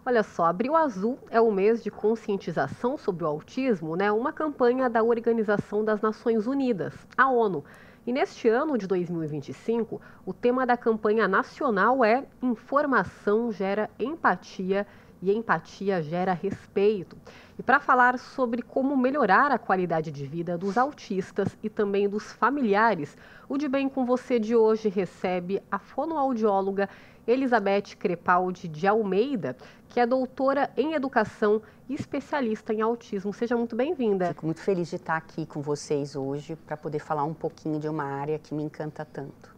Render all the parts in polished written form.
Olha só, Abril Azul é o mês de conscientização sobre o autismo, né? Uma campanha da Organização das Nações Unidas, a ONU. E neste ano de 2025, o tema da campanha nacional é Informação gera empatia e empatia gera respeito. E para falar sobre como melhorar a qualidade de vida dos autistas e também dos familiares, o De Bem com Você de hoje recebe a fonoaudióloga Elizabeth Crepaldi de Almeida, que é doutora em educação e especialista em autismo. Seja muito bem-vinda. Fico muito feliz de estar aqui com vocês hoje para poder falar um pouquinho de uma área que me encanta tanto.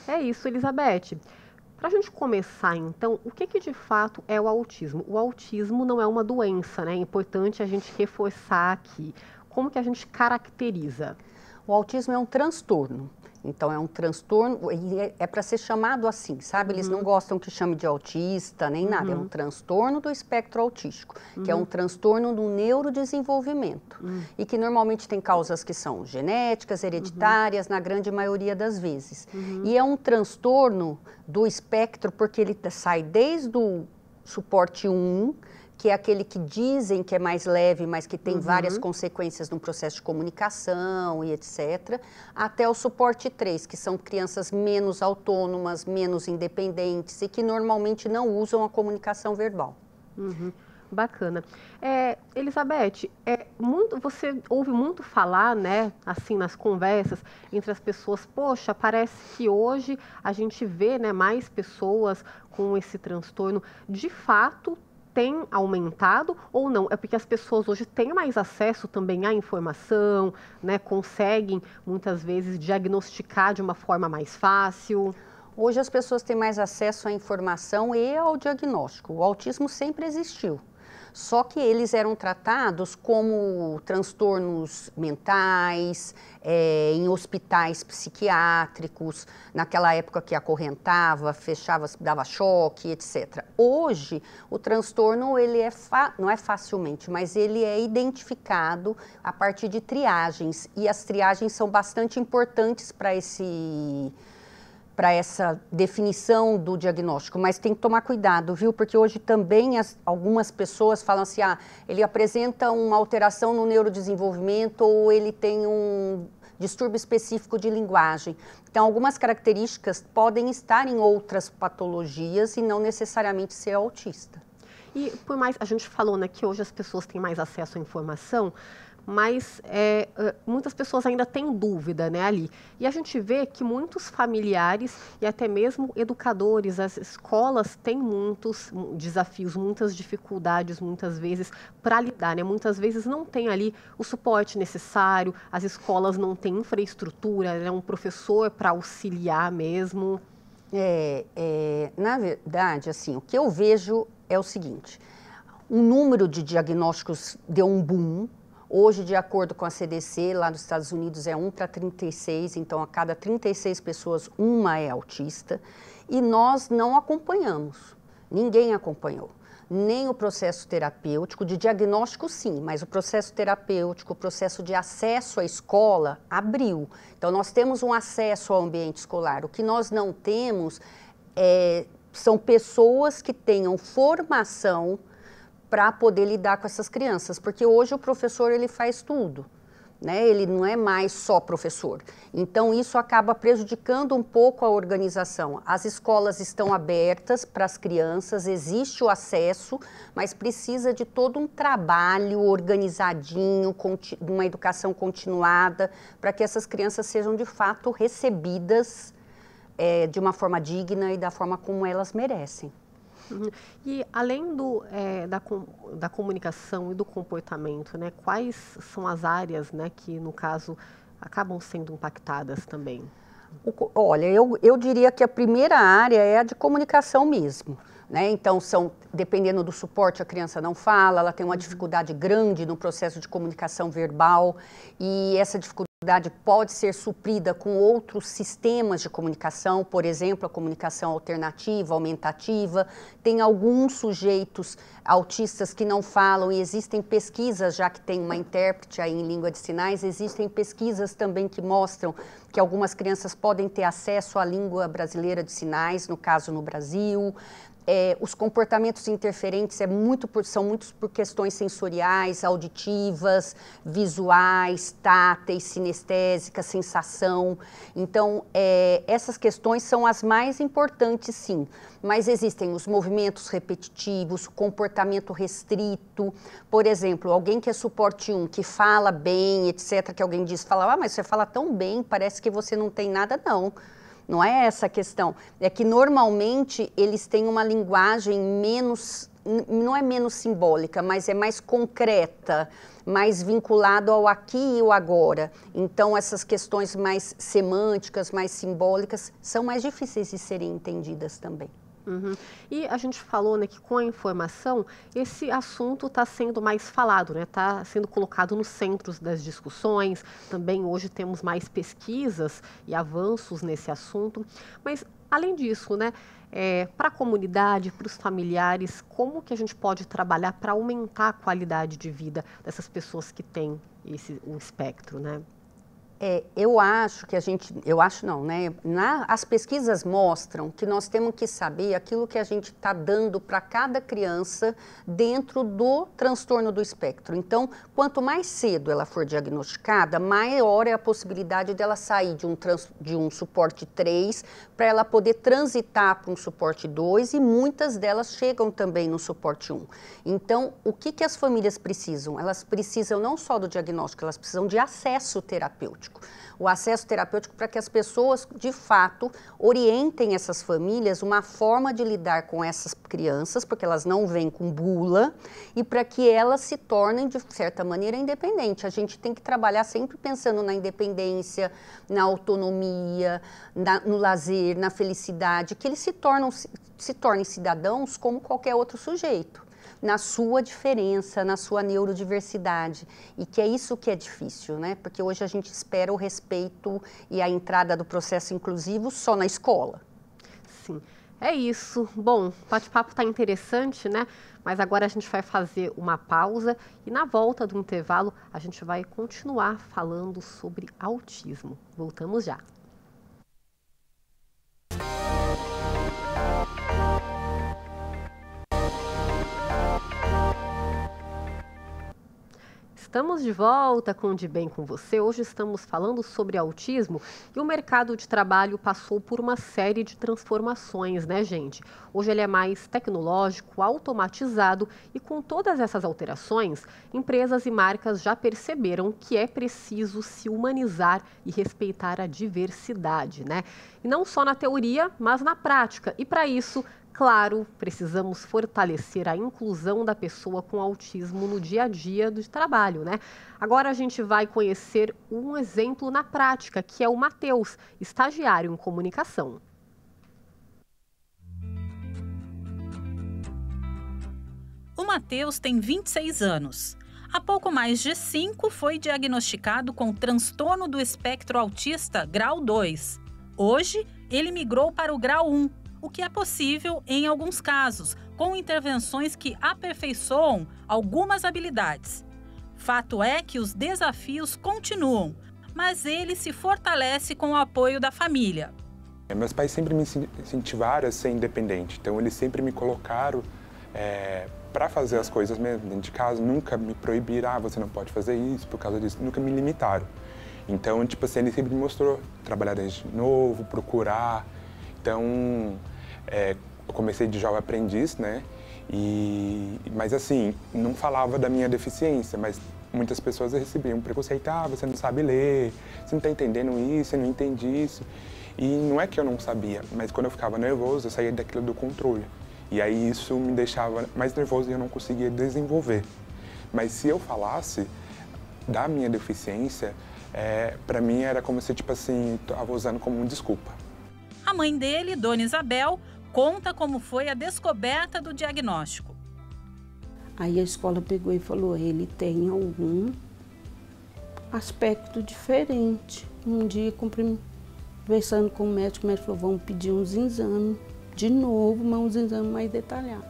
É isso, Elizabeth. Para a gente começar, então, o que de fato é o autismo? O autismo não é uma doença, né? É importante a gente reforçar aqui. Como que a gente caracteriza? O autismo é um transtorno. Então, é um transtorno, e é para ser chamado assim, sabe? Eles não gostam que chame de autista, nem nada. É um transtorno do espectro autístico, que é um transtorno do neurodesenvolvimento. E que normalmente tem causas que são genéticas, hereditárias, na grande maioria das vezes. E é um transtorno do espectro porque ele sai desde o suporte 1, que é aquele que dizem que é mais leve, mas que tem várias consequências no processo de comunicação e etc., até o suporte 3, que são crianças menos autônomas, menos independentes e que normalmente não usam a comunicação verbal. Bacana. Elizabeth, você ouve muito falar, né, assim, nas conversas entre as pessoas, poxa, parece que hoje a gente vê, né, mais pessoas com esse transtorno. De fato, tem aumentado ou não? É porque as pessoas hoje têm mais acesso também à informação, né? Conseguem muitas vezes diagnosticar de uma forma mais fácil. Hoje as pessoas têm mais acesso à informação e ao diagnóstico. O autismo sempre existiu. Só que eles eram tratados como transtornos mentais, em hospitais psiquiátricos, naquela época que acorrentava, fechava, dava choque, etc. Hoje, o transtorno ele não é facilmente, mas ele é identificado a partir de triagens. E as triagens são bastante importantes para essa definição do diagnóstico, mas tem que tomar cuidado, viu? Porque hoje também algumas pessoas falam assim, ele apresenta uma alteração no neurodesenvolvimento ou ele tem um distúrbio específico de linguagem. Então, algumas características podem estar em outras patologias e não necessariamente ser autista. E por mais, a gente falou, né, que hoje as pessoas têm mais acesso à informação, mas muitas pessoas ainda têm dúvida, né, ali. E a gente vê que muitos familiares e até mesmo educadores, as escolas têm muitos desafios, muitas dificuldades, muitas vezes, para lidar, né? Muitas vezes não tem ali o suporte necessário, as escolas não têm infraestrutura, né, um professor para auxiliar mesmo. Na verdade, assim, o que eu vejo é o seguinte, o número de diagnósticos deu um boom. Hoje, de acordo com a CDC, lá nos Estados Unidos é 1 para 36, então a cada 36 pessoas, uma é autista. E nós não acompanhamos, ninguém acompanhou. Nem o processo terapêutico, de diagnóstico sim, mas o processo terapêutico, o processo de acesso à escola abriu. Então nós temos um acesso ao ambiente escolar. O que nós não temos são pessoas que tenham formação para poder lidar com essas crianças, porque hoje o professor ele faz tudo, né? Ele não é mais só professor. Então isso acaba prejudicando um pouco a organização. As escolas estão abertas para as crianças, existe o acesso, mas precisa de todo um trabalho organizadinho, uma educação continuada, para que essas crianças sejam de fato recebidas de uma forma digna e da forma como elas merecem. E além da comunicação e do comportamento, né, quais são as áreas, né, que, no caso, acabam sendo impactadas também? Olha, eu diria que a primeira área é a de comunicação mesmo, né? Então, dependendo do suporte, a criança não fala, ela tem uma dificuldade grande no processo de comunicação verbal e essa dificuldade pode ser suprida com outros sistemas de comunicação, por exemplo, a comunicação alternativa, aumentativa. Tem alguns sujeitos autistas que não falam e existem pesquisas, já que tem uma intérprete aí em língua de sinais, existem pesquisas também que mostram que algumas crianças podem ter acesso à língua brasileira de sinais, no caso no Brasil. Os comportamentos interferentes são muitos por questões sensoriais, auditivas, visuais, táteis, sinestésicas, sensação. Então, essas questões são as mais importantes, sim. Mas existem os movimentos repetitivos, comportamento restrito. Por exemplo, alguém que é suporte 1, que fala bem, etc., que alguém fala, mas você fala tão bem, parece que você não tem nada, não. Não é essa a questão, é que normalmente eles têm uma linguagem menos, não é menos simbólica, mas é mais concreta, mais vinculado ao aqui e o agora. Então essas questões mais semânticas, mais simbólicas, são mais difíceis de serem entendidas também. Uhum. E a gente falou, né, que com a informação esse assunto está sendo mais falado, né, está sendo colocado no centro das discussões. Também hoje temos mais pesquisas e avanços nesse assunto. Mas além disso, né, para a comunidade, para os familiares, como que a gente pode trabalhar para aumentar a qualidade de vida dessas pessoas que têm o espectro, né? Eu acho que as pesquisas mostram que nós temos que saber aquilo que a gente está dando para cada criança dentro do transtorno do espectro. Então, quanto mais cedo ela for diagnosticada, maior é a possibilidade dela sair de um suporte 3 para ela poder transitar para um suporte 2 e muitas delas chegam também no suporte 1. Então, o que as famílias precisam? Elas precisam não só do diagnóstico, elas precisam de acesso terapêutico. O acesso terapêutico para que as pessoas, de fato, orientem essas famílias uma forma de lidar com essas crianças, porque elas não vêm com bula, e para que elas se tornem, de certa maneira, independentes. A gente tem que trabalhar sempre pensando na independência, na autonomia, no lazer, na felicidade, que eles se tornem cidadãos como qualquer outro sujeito, na sua diferença, na sua neurodiversidade, e que é isso que é difícil, né? Porque hoje a gente espera o respeito e a entrada do processo inclusivo só na escola. Sim, é isso. Bom, o bate-papo está interessante, né? Mas agora a gente vai fazer uma pausa e na volta do intervalo a gente vai continuar falando sobre autismo. Voltamos já. Estamos de volta com o De Bem com Você. Hoje estamos falando sobre autismo e o mercado de trabalho passou por uma série de transformações, né, gente? Hoje ele é mais tecnológico, automatizado e com todas essas alterações, empresas e marcas já perceberam que é preciso se humanizar e respeitar a diversidade, né? E não só na teoria, mas na prática. E para isso, claro, precisamos fortalecer a inclusão da pessoa com autismo no dia a dia do trabalho, né? Agora a gente vai conhecer um exemplo na prática, que é o Matheus, estagiário em comunicação. O Matheus tem 26 anos. Há pouco mais de 5 foi diagnosticado com transtorno do espectro autista grau 2. Hoje, ele migrou para o grau 1. O que é possível em alguns casos, com intervenções que aperfeiçoam algumas habilidades. Fato é que os desafios continuam, mas ele se fortalece com o apoio da família. Meus pais sempre me incentivaram a ser independente, então eles sempre me colocaram para fazer as coisas mesmo dentro de casa, nunca me proibiram, você não pode fazer isso por causa disso, nunca me limitaram. Então, tipo assim, ele sempre me mostrou trabalhar desde novo, procurar. Então, eu comecei de jovem aprendiz, né? Mas assim, não falava da minha deficiência, mas muitas pessoas recebiam preconceito. Você não sabe ler, você não está entendendo isso, você não entende isso. E não é que eu não sabia, mas quando eu ficava nervoso, eu saía daquilo do controle. E aí isso me deixava mais nervoso e eu não conseguia desenvolver. Mas se eu falasse da minha deficiência, para mim era como se, tipo assim, estava usando como uma desculpa. A mãe dele, Dona Isabel, conta como foi a descoberta do diagnóstico. Aí a escola pegou e falou, ele tem algum aspecto diferente. Um dia, conversando com o médico falou, vamos pedir uns exames de novo, mas uns exames mais detalhados.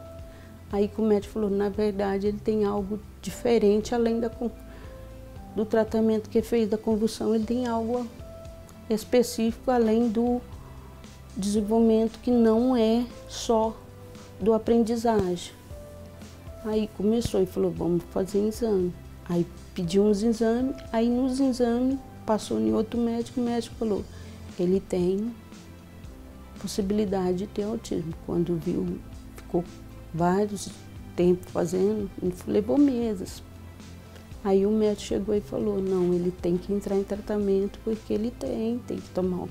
Aí o médico falou, na verdade, ele tem algo diferente, além do tratamento que fez da convulsão, ele tem algo específico, além do desenvolvimento que não é só do aprendizagem. Aí começou e falou, vamos fazer exame. Aí pediu uns exames, aí nos exames passou em outro médico, o médico falou, ele tem possibilidade de ter autismo. Quando viu, ficou vários tempos fazendo, levou meses. Aí o médico chegou e falou, não, ele tem que entrar em tratamento porque ele tem que tomar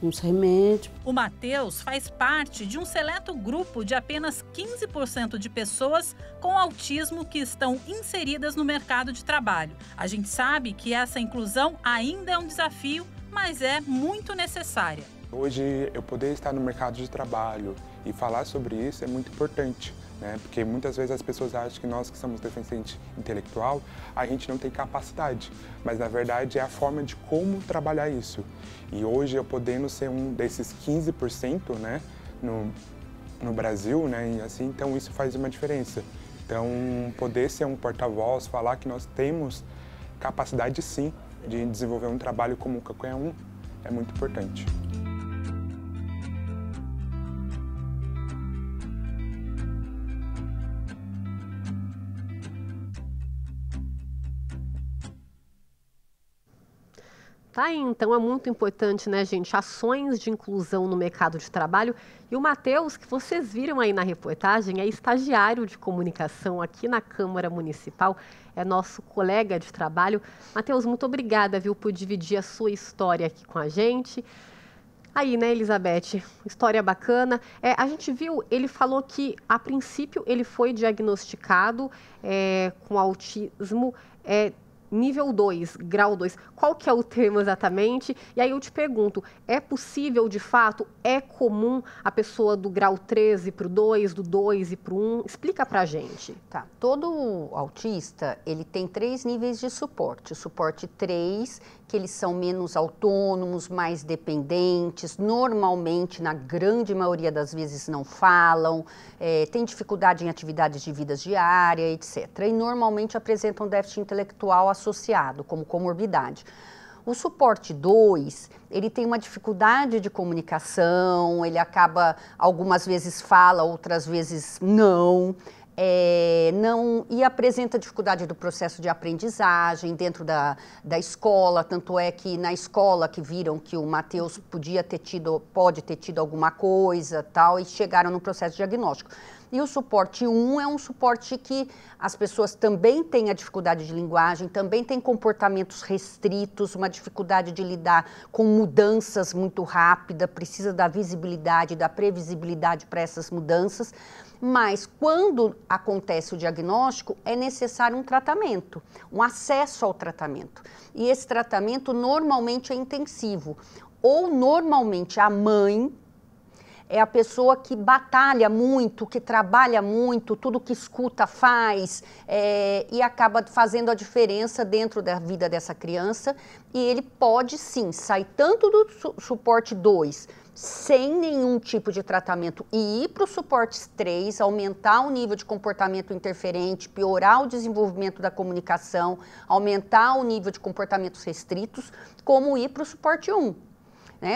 uns remédios. O Matheus faz parte de um seleto grupo de apenas 15% de pessoas com autismo que estão inseridas no mercado de trabalho. A gente sabe que essa inclusão ainda é um desafio, mas é muito necessária. Hoje, eu poder estar no mercado de trabalho e falar sobre isso é muito importante, né? Porque muitas vezes as pessoas acham que nós que somos deficientes intelectual, a gente não tem capacidade, mas na verdade é a forma de como trabalhar isso. E hoje eu podendo ser um desses 15%, né, no Brasil, né, e assim, então isso faz uma diferença. Então, poder ser um porta-voz, falar que nós temos capacidade sim de desenvolver um trabalho como qualquer um, é muito importante. Tá aí, então é muito importante, né, gente, ações de inclusão no mercado de trabalho. E o Matheus, que vocês viram aí na reportagem, é estagiário de comunicação aqui na Câmara Municipal, é nosso colega de trabalho. Matheus, muito obrigada, viu, por dividir a sua história aqui com a gente. Aí, né, Elizabeth, história bacana. A gente viu, ele falou que, a princípio, ele foi diagnosticado com autismo nível 2, grau 2, qual que é o termo exatamente? E aí eu te pergunto, é possível de fato, é comum a pessoa do grau 3 ir para o 2, do 2 ir para o 1? Explica pra gente. Tá, todo autista, ele tem 3 níveis de suporte. O suporte 3, que eles são menos autônomos, mais dependentes, normalmente, na grande maioria das vezes, não falam, tem dificuldade em atividades de vida diária, etc. E normalmente apresentam déficit intelectual associado, como comorbidade. O suporte 2, ele tem uma dificuldade de comunicação, ele acaba, algumas vezes fala, outras vezes não, e apresenta dificuldade do processo de aprendizagem dentro da escola, tanto é que na escola que viram que o Matheus pode ter tido alguma coisa, tal, e chegaram no processo diagnóstico. E o suporte 1 é um suporte que as pessoas também têm a dificuldade de linguagem, também têm comportamentos restritos, uma dificuldade de lidar com mudanças muito rápida, precisa da visibilidade, da previsibilidade para essas mudanças. Mas quando acontece o diagnóstico, é necessário um tratamento, um acesso ao tratamento. E esse tratamento normalmente é intensivo. Ou normalmente a mãe é a pessoa que batalha muito, que trabalha muito, tudo que escuta faz, e acaba fazendo a diferença dentro da vida dessa criança. E ele pode sim sair tanto do suporte 2, sem nenhum tipo de tratamento, e ir para o suporte 3, aumentar o nível de comportamento interferente, piorar o desenvolvimento da comunicação, aumentar o nível de comportamentos restritos, como ir para o suporte 1.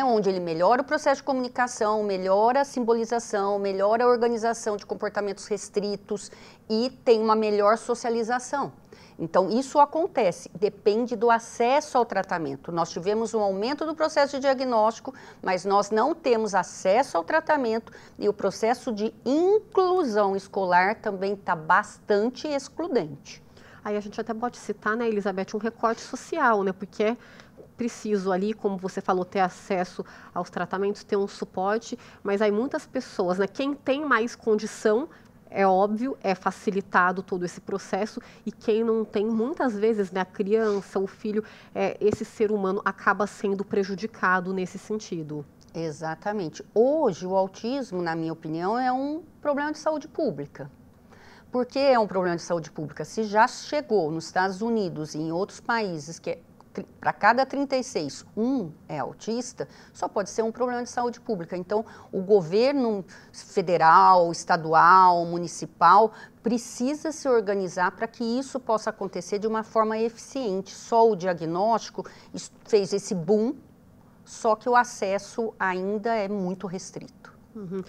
Onde ele melhora o processo de comunicação, melhora a simbolização, melhora a organização de comportamentos restritos e tem uma melhor socialização. Então, isso acontece, depende do acesso ao tratamento. Nós tivemos um aumento do processo de diagnóstico, mas nós não temos acesso ao tratamento e o processo de inclusão escolar também está bastante excludente. Aí a gente até pode citar, né, Elizabeth, um recorte social, né, porque é preciso ali, como você falou, ter acesso aos tratamentos, ter um suporte, mas aí muitas pessoas, né, quem tem mais condição, é óbvio, é facilitado todo esse processo, e quem não tem, muitas vezes, né, a criança, o filho, esse ser humano acaba sendo prejudicado nesse sentido. Exatamente. Hoje, o autismo, na minha opinião, é um problema de saúde pública. Por que é um problema de saúde pública? Se já chegou nos Estados Unidos e em outros países que para cada 36, um é autista, só pode ser um problema de saúde pública. Então, o governo federal, estadual, municipal, precisa se organizar para que isso possa acontecer de uma forma eficiente. Só o diagnóstico fez esse boom, só que o acesso ainda é muito restrito. Uhum.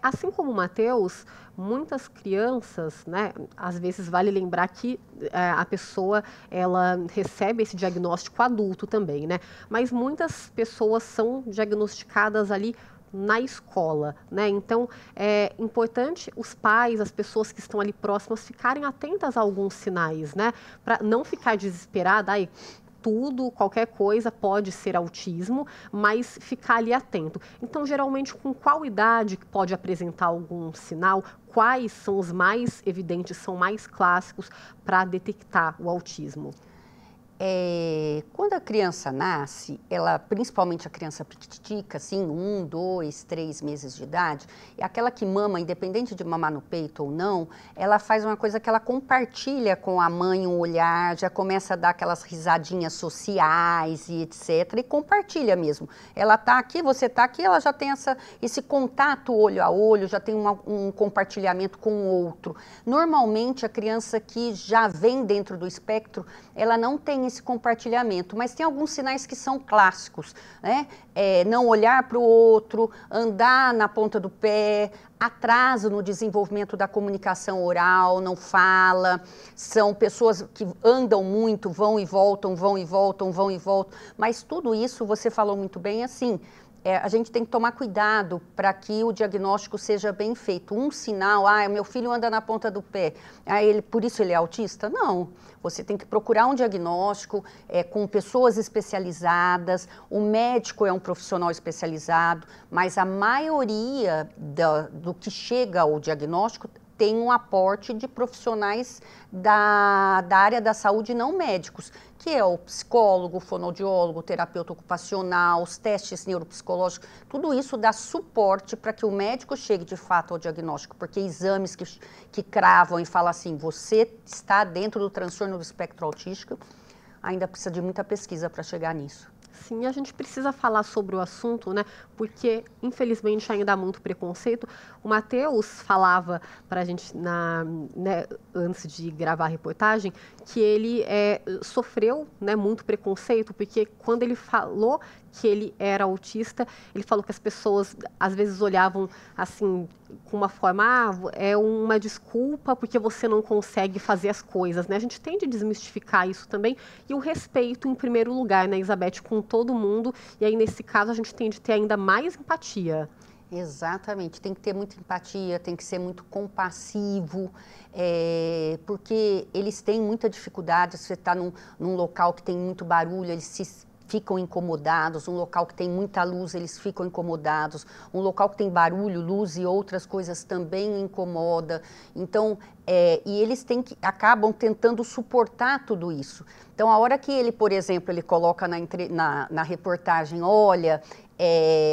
Assim como o Matheus, muitas crianças, né, às vezes vale lembrar que a pessoa, ela recebe esse diagnóstico adulto também, né, mas muitas pessoas são diagnosticadas ali na escola, né, então é importante os pais, as pessoas que estão ali próximas ficarem atentas a alguns sinais, né, para não ficar desesperada, ai, tudo, qualquer coisa pode ser autismo, mas ficar ali atento. Então, geralmente, com qual idade pode apresentar algum sinal? Quais são os mais evidentes, são mais clássicos para detectar o autismo? Quando a criança nasce, ela, principalmente a criança piquitica, assim, 1, 2, 3 meses de idade, é aquela que mama, independente de mamar no peito ou não, ela faz uma coisa que ela compartilha com a mãe um olhar, já começa a dar aquelas risadinhas sociais e etc, e compartilha mesmo. Ela está aqui, você está aqui, ela já tem esse contato olho a olho, já tem um compartilhamento com o outro. Normalmente, a criança que já vem dentro do espectro, ela não tem esse compartilhamento, mas tem alguns sinais que são clássicos, né? Não olhar para o outro, andar na ponta do pé, atraso no desenvolvimento da comunicação oral, não fala, são pessoas que andam muito, vão e voltam, vão e voltam, vão e voltam, mas tudo isso, você falou muito bem, assim, a gente tem que tomar cuidado para que o diagnóstico seja bem feito. Um sinal, meu filho anda na ponta do pé, por isso ele é autista? Não, você tem que procurar um diagnóstico com pessoas especializadas, o médico é um profissional especializado, mas a maioria do que chega ao diagnóstico tem um aporte de profissionais da área da saúde não médicos, que é o psicólogo, o fonoaudiólogo, o terapeuta ocupacional, os testes neuropsicológicos, tudo isso dá suporte para que o médico chegue de fato ao diagnóstico, porque exames que cravam e falam assim, você está dentro do transtorno do espectro autístico, ainda precisa de muita pesquisa para chegar nisso. Sim, a gente precisa falar sobre o assunto, né? Porque, infelizmente, ainda há muito preconceito. O Matheus falava para a gente, né, antes de gravar a reportagem, que ele sofreu, né, muito preconceito, porque quando ele falou que ele era autista, ele falou que as pessoas, às vezes, olhavam, assim, com uma forma, é uma desculpa porque você não consegue fazer as coisas, né? A gente tem de desmistificar isso também, e o respeito em primeiro lugar, né, Elizabeth, com todo mundo, e aí, nesse caso, a gente tem de ter ainda mais empatia. Exatamente, tem que ter muita empatia, tem que ser muito compassivo, porque eles têm muita dificuldade, você está num local que tem muito barulho, eles ficam incomodados, um local que tem muita luz, eles ficam incomodados, um local que tem barulho, luz e outras coisas também incomoda. Então, e eles acabam tentando suportar tudo isso. Então, a hora que ele, por exemplo, ele coloca na reportagem, olha,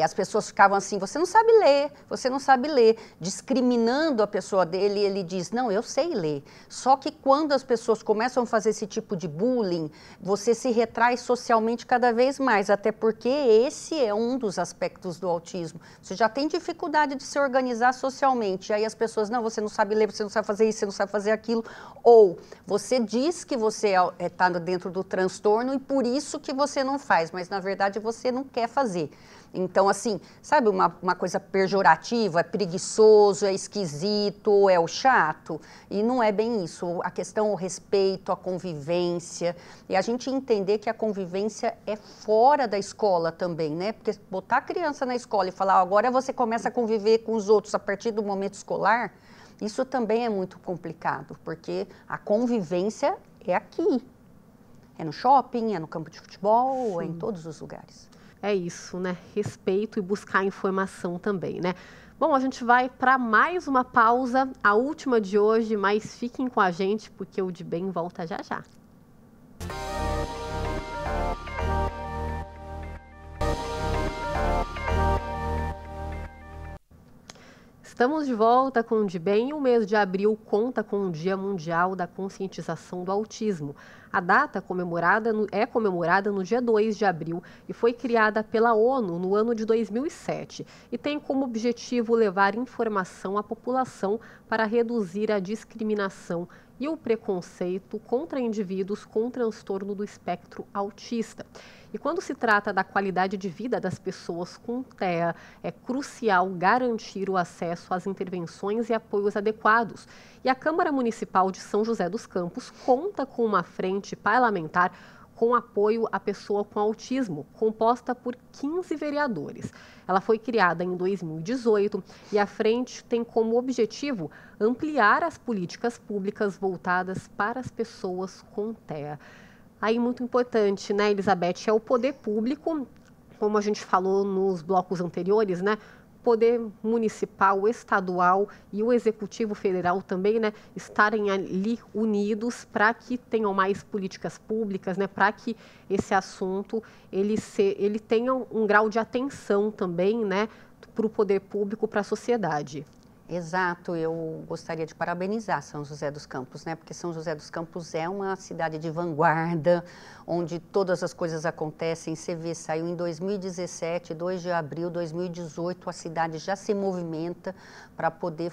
as pessoas ficavam assim, você não sabe ler, discriminando a pessoa dele, ele diz, não, eu sei ler. Só que quando as pessoas começam a fazer esse tipo de bullying, você se retrai socialmente cada vez mais, até porque esse é um dos aspectos do autismo. Você já tem dificuldade de se organizar socialmente, aí as pessoas, não, você não sabe ler, você não sabe fazer isso, você não sabe fazer aquilo, ou você diz que você está dentro do transtorno e por isso que você não faz, mas na verdade você não quer fazer. Então, assim, sabe uma coisa pejorativa, é preguiçoso, é esquisito, é o chato? E não é bem isso. A questão, o respeito, a convivência. E a gente entender que a convivência é fora da escola também, né? Porque botar a criança na escola e falar, agora você começa a conviver com os outros a partir do momento escolar, isso também é muito complicado, porque a convivência é aqui. É no shopping, é no campo de futebol, é em todos os lugares. É isso, né? Respeito e buscar informação também, né? Bom, a gente vai para mais uma pausa, a última de hoje, mas fiquem com a gente porque o De Bem volta já já. Estamos de volta com o De Bem e o mês de abril conta com o Dia Mundial da Conscientização do Autismo. A data é comemorada no dia 2 de abril e foi criada pela ONU no ano de 2007 e tem como objetivo levar informação à população para reduzir a discriminação e o preconceito contra indivíduos com transtorno do espectro autista. E quando se trata da qualidade de vida das pessoas com TEA, é crucial garantir o acesso às intervenções e apoios adequados. E a Câmara Municipal de São José dos Campos conta com uma frente parlamentar com apoio à pessoa com autismo, composta por 15 vereadores. Ela foi criada em 2018 e a frente tem como objetivo ampliar as políticas públicas voltadas para as pessoas com TEA. Aí, muito importante, né, Elizabeth, é o poder público, como a gente falou nos blocos anteriores, né, poder municipal, estadual e o executivo federal também, né, estarem ali unidos para que tenham mais políticas públicas, né, para que esse assunto ele tenha um grau de atenção também, né, para o poder público, para a sociedade. Exato, eu gostaria de parabenizar São José dos Campos, né? Porque São José dos Campos é uma cidade de vanguarda, onde todas as coisas acontecem. Você vê, saiu em 2017, 2 de abril de 2018, a cidade já se movimenta para poder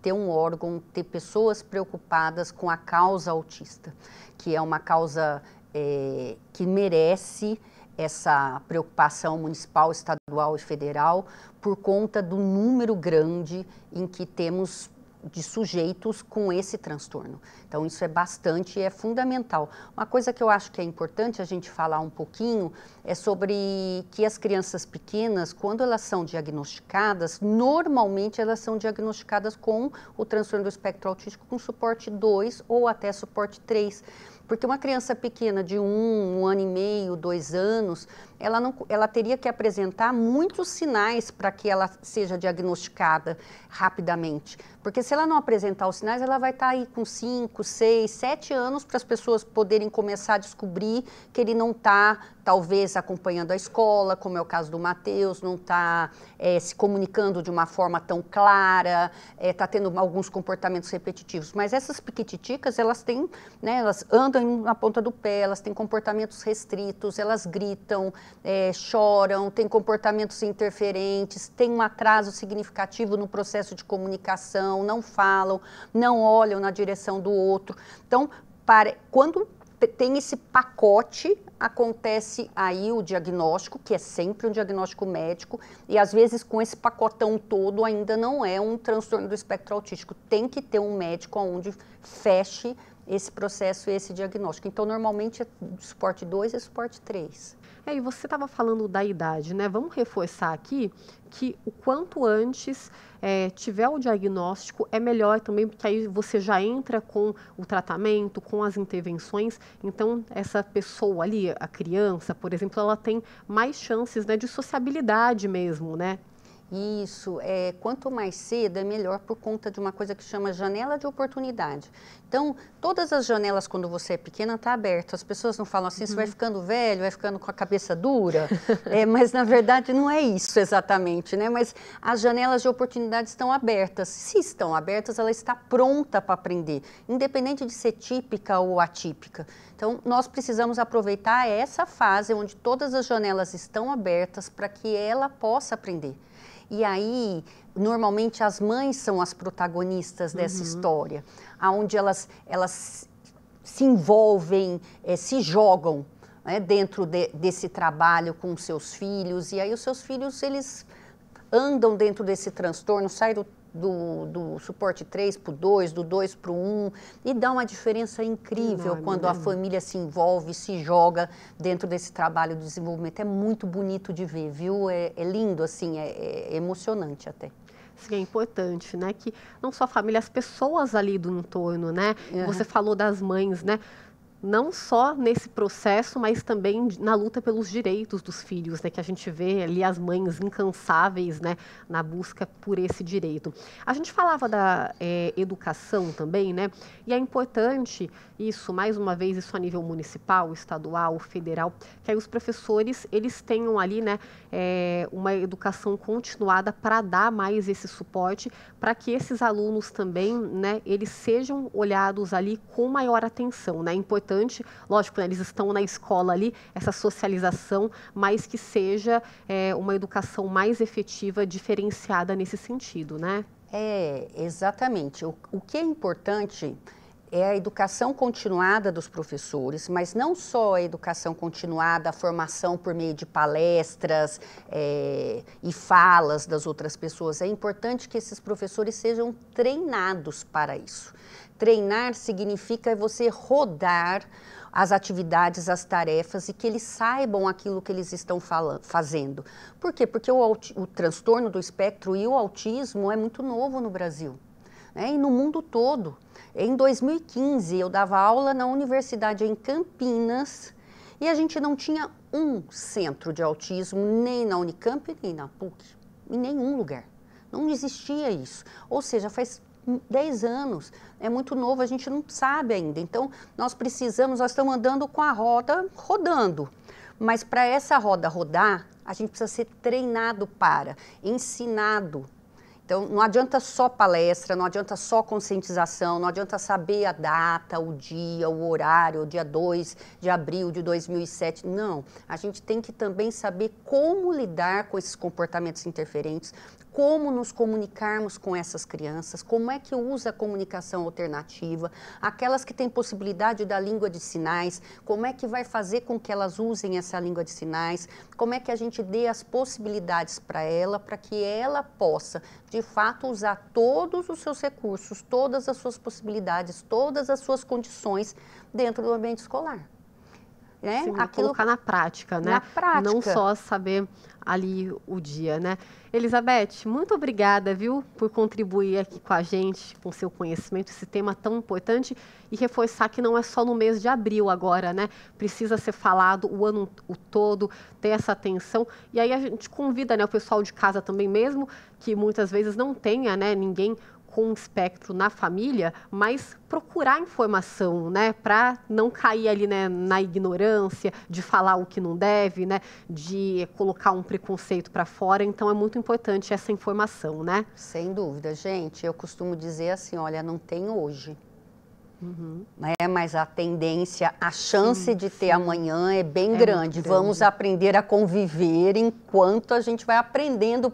ter um órgão, ter pessoas preocupadas com a causa autista, que é uma causa que merece essa preocupação municipal, estadual e federal, por conta do número grande em que temos de sujeitos com esse transtorno. Então, isso é bastante e é fundamental. Uma coisa que eu acho que é importante a gente falar um pouquinho é sobre que as crianças pequenas, quando elas são diagnosticadas, normalmente elas são diagnosticadas com o transtorno do espectro autístico com suporte 2 ou até suporte 3. Porque uma criança pequena de 1 ano e meio, 2 anos, ela teria que apresentar muitos sinais para que ela seja diagnosticada rapidamente. Porque se ela não apresentar os sinais, ela vai estar aí com 5, 6, 7 anos para as pessoas poderem começar a descobrir que ele não está, talvez, acompanhando a escola, como é o caso do Matheus, não está se comunicando de uma forma tão clara, está tendo alguns comportamentos repetitivos. Mas essas piquititicas, elas têm, né, elas andam na ponta do pé, elas têm comportamentos restritos, elas gritam, choram, têm comportamentos interferentes, têm um atraso significativo no processo de comunicação, não falam, não olham na direção do outro. Então, quando tem esse pacote, acontece aí o diagnóstico, que é sempre um diagnóstico médico, e às vezes com esse pacotão todo ainda não é um transtorno do espectro autístico. Tem que ter um médico onde feche esse processo e esse diagnóstico. Então, normalmente é suporte 2 e suporte 3. E você estava falando da idade, né? Vamos reforçar aqui que o quanto antes tiver o diagnóstico é melhor também, porque aí você já entra com o tratamento, com as intervenções. Então, essa pessoa ali, a criança, por exemplo, ela tem mais chances, né, de sociabilidade mesmo, né? Isso, quanto mais cedo é melhor por conta de uma coisa que chama janela de oportunidade. Então, todas as janelas quando você é pequena estão abertas. As pessoas não falam assim, você vai ficando velho, vai ficando com a cabeça dura, mas na verdade não é isso exatamente, né? Mas as janelas de oportunidade estão abertas. Se estão abertas, ela está pronta para aprender, independente de ser típica ou atípica. Então, nós precisamos aproveitar essa fase onde todas as janelas estão abertas para que ela possa aprender. E aí, normalmente, as mães são as protagonistas dessa história, onde elas se envolvem, se jogam, né, dentro desse trabalho com os seus filhos. E aí, os seus filhos, eles andam dentro desse transtorno, saem do suporte 3 para o 2, do 2 para o 1, e dá uma diferença incrível quando a família se envolve, se joga dentro desse trabalho de desenvolvimento. É muito bonito de ver, viu? É lindo, assim, é emocionante até. Sim, é importante, né? Que não só a família, as pessoas ali do entorno, né? Você falou das mães, né? Não só nesse processo, mas também na luta pelos direitos dos filhos, né? Que a gente vê ali as mães incansáveis, né? Na busca por esse direito. A gente falava da educação também, né? E é importante isso, mais uma vez, isso a nível municipal, estadual, federal, que aí os professores, eles tenham ali, né? Uma educação continuada para dar mais esse suporte, para que esses alunos também, né? Eles sejam olhados ali com maior atenção, né? É importante importante, lógico, né, eles estão na escola ali, essa socialização, mas que seja uma educação mais efetiva, diferenciada nesse sentido, né? Exatamente. O que é importante é a educação continuada dos professores, mas não só a educação continuada, a formação por meio de palestras e falas das outras pessoas. É importante que esses professores sejam treinados para isso. Treinar significa você rodar as atividades, as tarefas e que eles saibam aquilo que eles estão fazendo. Por quê? Porque o transtorno do espectro e o autismo é muito novo no Brasil, né? E no mundo todo. Em 2015, eu dava aula na universidade em Campinas e a gente não tinha um centro de autismo, nem na Unicamp, nem na PUC, em nenhum lugar. Não existia isso. Ou seja, faz 10 anos, é muito novo, a gente não sabe ainda. Então, nós estamos andando com a roda rodando. Mas para essa roda rodar, a gente precisa ser treinado ensinado. Então, não adianta só palestra, não adianta só conscientização, não adianta saber a data, o dia, o horário, o dia 2 de abril de 2007. Não, a gente tem que também saber como lidar com esses comportamentos interferentes, como nos comunicarmos com essas crianças, como é que usa a comunicação alternativa, aquelas que têm possibilidade da língua de sinais, como é que vai fazer com que elas usem essa língua de sinais, como é que a gente dê as possibilidades para ela, para que ela possa, de fato, usar todos os seus recursos, todas as suas possibilidades, todas as suas condições dentro do ambiente escolar. Né? Sim, colocar na prática, né? Na prática. Não só saber ali o dia, né? Elizabeth, muito obrigada, viu, por contribuir aqui com a gente, com seu conhecimento, esse tema tão importante e reforçar que não é só no mês de abril agora, né? Precisa ser falado o ano todo, ter essa atenção. E aí a gente convida, né, o pessoal de casa também mesmo, que muitas vezes não tenha, né, ninguém com espectro na família, mas procurar informação, né, para não cair ali, né, na ignorância, de falar o que não deve, né, de colocar um preconceito para fora. Então é muito importante essa informação, né? Sem dúvida, gente. Eu costumo dizer assim, olha, não tem hoje. Né? Mas a tendência, a chance de ter amanhã é bem grande. Vamos aprender a conviver enquanto a gente vai aprendendo.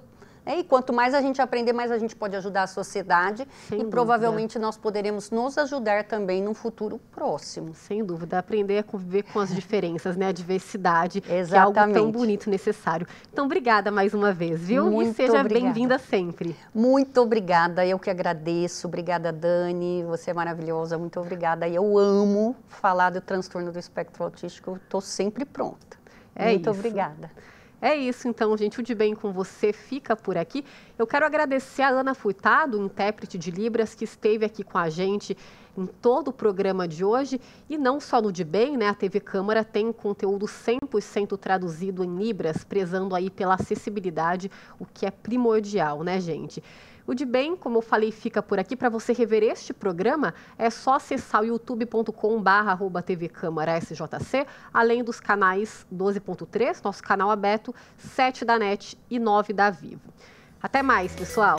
E quanto mais a gente aprender, mais a gente pode ajudar a sociedade e provavelmente nós poderemos nos ajudar também num futuro próximo. Sem dúvida, aprender a conviver com as diferenças, né? A diversidade, exatamente, que é algo tão bonito e necessário. Então, obrigada mais uma vez, viu? Muito e seja obrigada. Bem-vinda sempre. Muito obrigada, eu que agradeço. Obrigada, Dani, você é maravilhosa, muito obrigada. Eu amo falar do transtorno do espectro autístico, estou sempre pronta. Muito obrigada. É isso, então, gente, o De Bem com você fica por aqui. Eu quero agradecer a Ana Furtado, intérprete de Libras, que esteve aqui com a gente em todo o programa de hoje. E não só no De Bem, né? A TV Câmara tem conteúdo 100% traduzido em Libras, prezando aí pela acessibilidade, o que é primordial, né, gente? O De Bem, como eu falei, fica por aqui. Para você rever este programa, é só acessar o youtube.com/tvcâmara-sjc, além dos canais 12.3, nosso canal aberto, 7 da NET e 9 da Vivo. Até mais, pessoal!